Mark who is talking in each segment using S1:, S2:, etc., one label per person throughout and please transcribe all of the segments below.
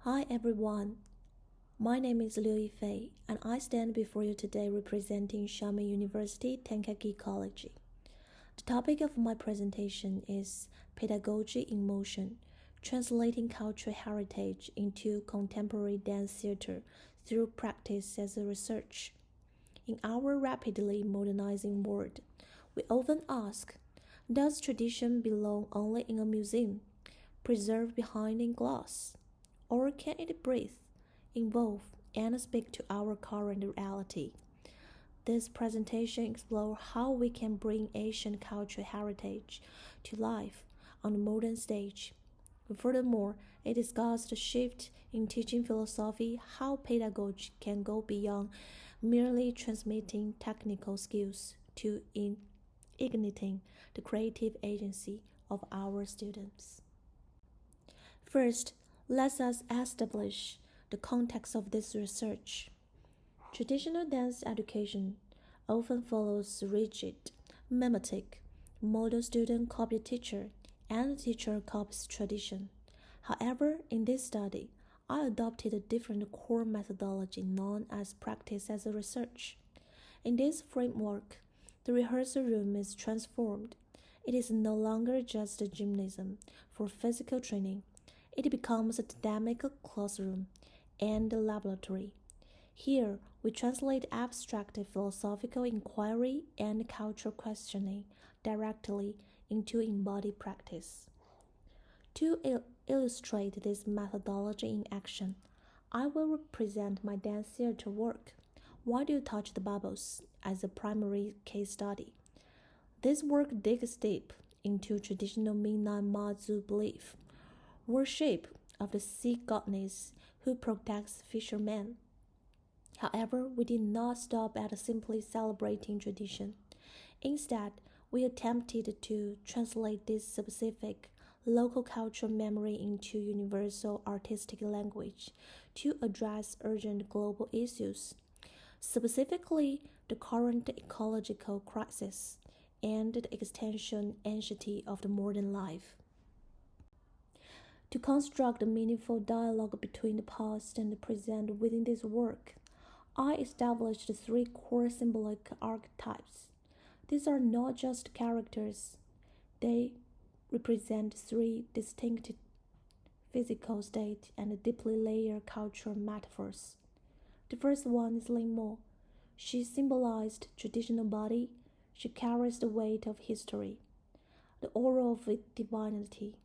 S1: Hi everyone, my name is Liu Yifei and I stand before you today representing Xiamen University Tenkaki College. The topic of my presentation is Pedagogy in Motion, translating cultural heritage into contemporary dance theater through practice as a research. In our rapidly modernizing world, we often ask, does tradition belong only in a museum, preserved behind in glass? Or can it breathe, evolve, and speak to our current reality? This presentation explores how we can bring Asian cultural heritage to life on the modern stage. Furthermore, it discusses the shift in teaching philosophy, how pedagogy can go beyond merely transmitting technical skills to igniting the creative agency of our students. First, let us establish the context of this research. Traditional dance education often follows rigid, mimetic, model student copy teacher, and teacher copies tradition. However, in this study, I adopted a different core methodology known as practice as a research. In this framework, the rehearsal room is transformed. It is no longer just a gymnasium for physical training. It becomes a dynamic classroom and a laboratory. Here, we translate abstract philosophical inquiry and cultural questioning directly into embodied practice. To illustrate this methodology in action, I will present my dance theater work, Why Do You Touch the Bubbles, as a primary case study. This work digs deep into traditional Minnan Mazu belief, worship of the sea goddess who protects fishermen. However, we did not stop at simply celebrating tradition. Instead, we attempted to translate this specific local cultural memory into universal artistic language to address urgent global issues, specifically the current ecological crisis and the extension anxiety of the modern life. To construct a meaningful dialogue between the past and the present within this work, I established three core symbolic archetypes. These are not just characters, they represent three distinct physical states and deeply layered cultural metaphors. The first one is Lingmo. She symbolized traditional body. She carries the weight of history, the aura of divinity,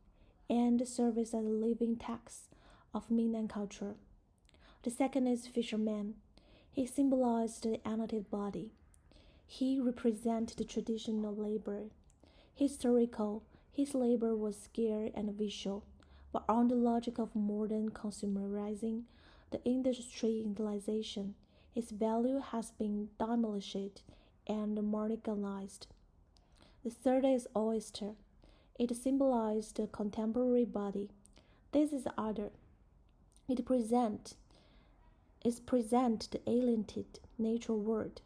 S1: and serves as a living text of Minnan culture. The second is fisherman. He symbolized the active body. He represented the traditional labor. Historical, his labor was scarce and visual, but on the logic of modern consumerizing, the industrialization, his value has been demolished and marginalized. The third is oyster. It symbolized the contemporary body. This is other. It present the alienated nature world,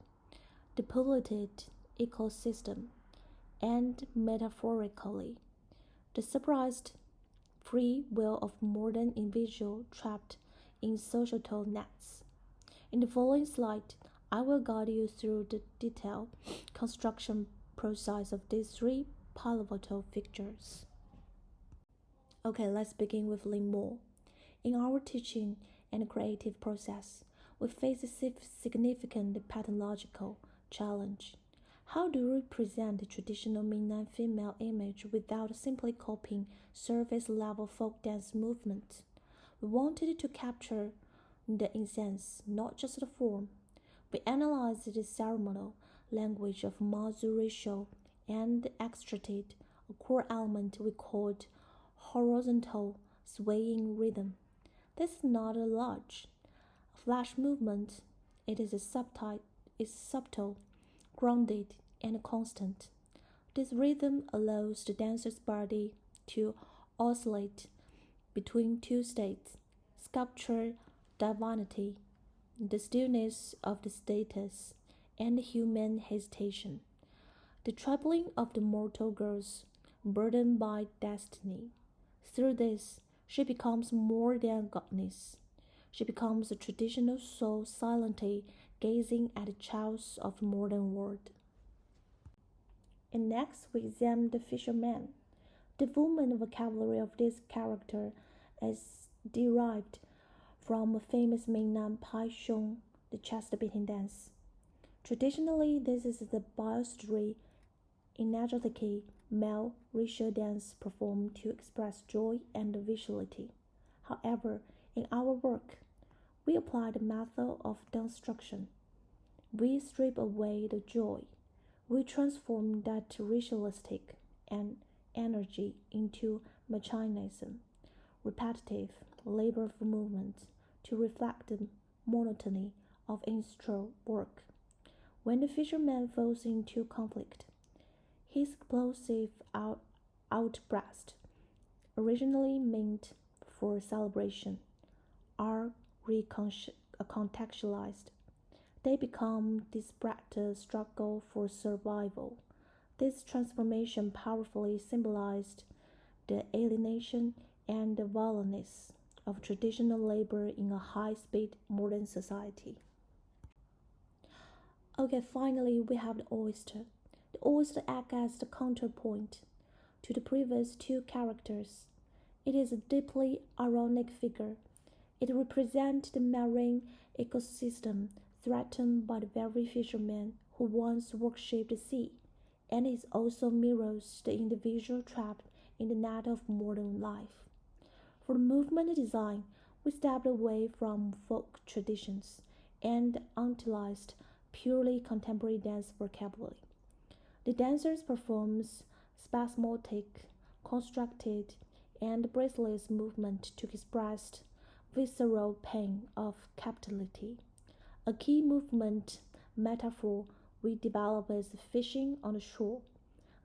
S1: the polluted ecosystem, and metaphorically, the surprised free will of modern individual trapped in societal nets. In the following slide, I will guide you through the detailed construction process of these three pivotal figures. Okay, let's begin with Lingmo. In our teaching and creative process, we face a significant pathological challenge. How do we present the traditional Minnan female image without simply copying surface-level folk dance movement? We wanted to capture the essence, not just the form. We analyzed the ceremonial language of Mazu ritual and extracted a core element we called horizontal swaying rhythm. This is not a large, flash movement. It is subtle, grounded, and constant. This rhythm allows the dancer's body to oscillate between two states, sculpture divinity, the stillness of the status, and human hesitation. The trembling of the mortal girls, burdened by destiny. Through this, She becomes more than a goddess. She becomes a traditional soul silently gazing at the chaos of the modern world. And next, we examine the fisherman. The woman vocabulary of this character is derived from a famous Mingnan Pai Shong, the chest beating dance. Traditionally, this is the boisterous, energetic male racial dance performed to express joy and visuality. However, in our work, we apply the method of destruction. We strip away the joy. We transform that ritualistic and energy into mechanism, repetitive labor of movement to reflect the monotony of industrial work. When the fisherman falls into conflict, his explosive outbursts, originally meant for celebration, are recontextualized. They become desperate struggle for survival. This transformation powerfully symbolized the alienation and the violence of traditional labor in a high-speed modern society. Okay, finally we have the oyster. The oyster acts as the counterpoint to the previous two characters. It is a deeply ironic figure. It represents the marine ecosystem threatened by the very fishermen who once worshipped the sea, and it also mirrors the individual trapped in the net of modern life. For the movement design, we stepped away from folk traditions and utilized purely contemporary dance vocabulary. The dancers perform spasmodic, constructed, and breathless movement to express visceral pain of captivity. A key movement metaphor we develop is fishing on the shore.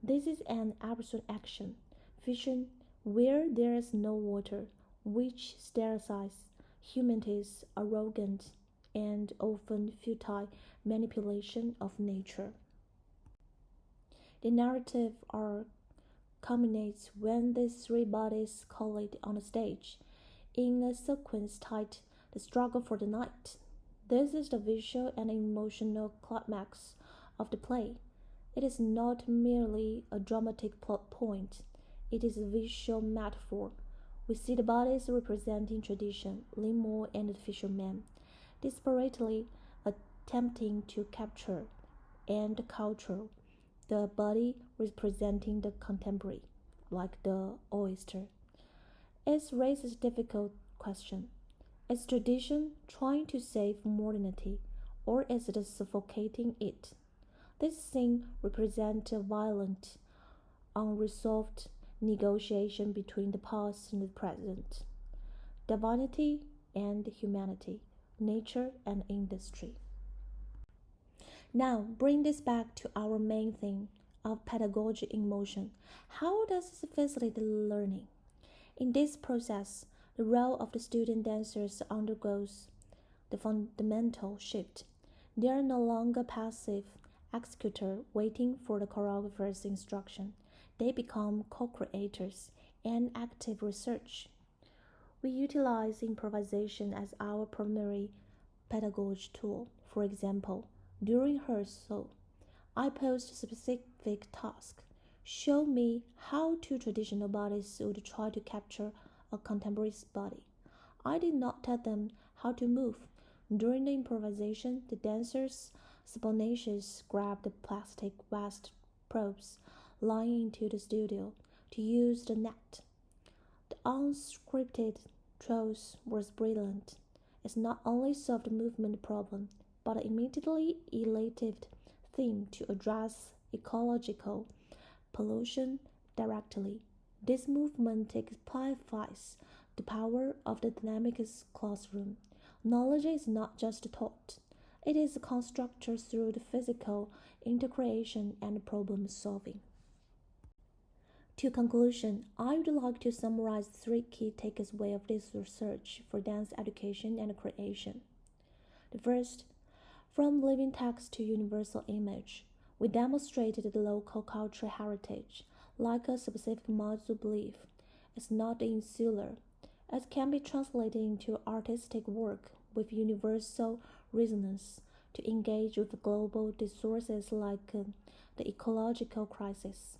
S1: This is an absurd action, fishing where there is no water, which sterilizes humanity's arrogant and often futile manipulation of nature. The narrative arc culminates when these three bodies collide on the stage in a sequence titled The Struggle for the Night. This is the visual and emotional climax of the play. It is not merely a dramatic plot point, it is a visual metaphor. We see the bodies representing tradition, Limor and the fisherman, desperately attempting to capture and culture the body representing the contemporary, like the oyster. It raises a difficult question. Is tradition trying to save modernity, or is it suffocating it? This scene represents a violent, unresolved negotiation between the past and the present, divinity and humanity, nature and industry. Now, bring this back to our main theme of pedagogy in motion. How does this facilitate learning? In this process, the role of the student dancers undergoes the fundamental shift. They are no longer passive executor waiting for the choreographer's instruction. They become co-creators and active research. We utilize improvisation as our primary pedagogy tool. For example, during rehearsal, I posed a specific task. Show me how two traditional bodies would try to capture a contemporary body. I did not tell them how to move. During the improvisation, the dancers spontaneously grabbed the plastic waste probes lying into the studio to use the net. The unscripted choice was brilliant. It not only solved the movement problem, but immediately elated theme to address ecological pollution directly. This movement exemplifies the power of the dynamic classroom. Knowledge is not just taught, it is constructed through the physical integration and problem solving. To conclusion, I would like to summarize three key takeaways of this research for dance education and creation. The first, from living text to universal image, we demonstrated the local cultural heritage, like a specific Mazu belief, is not insular. It can be translated into artistic work with universal resonance to engage with global discourses like the ecological crisis.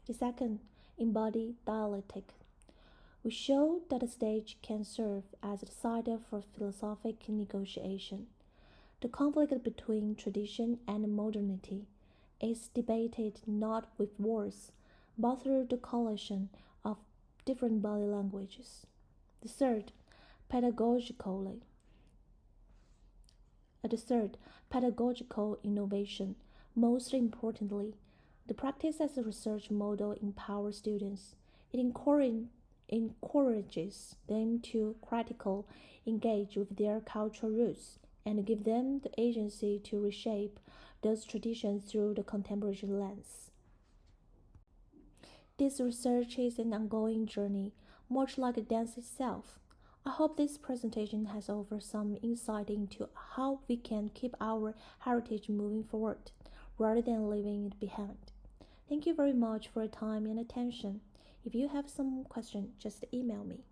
S1: The second, embody dialectic. We show that the stage can serve as a site for philosophic negotiation. The conflict between tradition and modernity is debated not with words, but through the collision of different body languages. The third, pedagogically. The third, pedagogical innovation. Most importantly, the practice as a research model empowers students. It encourages them to critically engage with their cultural roots and give them the agency to reshape those traditions through the contemporary lens. This research is an ongoing journey, much like a dance itself. I hope this presentation has offered some insight into how we can keep our heritage moving forward rather than leaving it behind. Thank you very much for your time and attention. If you have some question, just email me.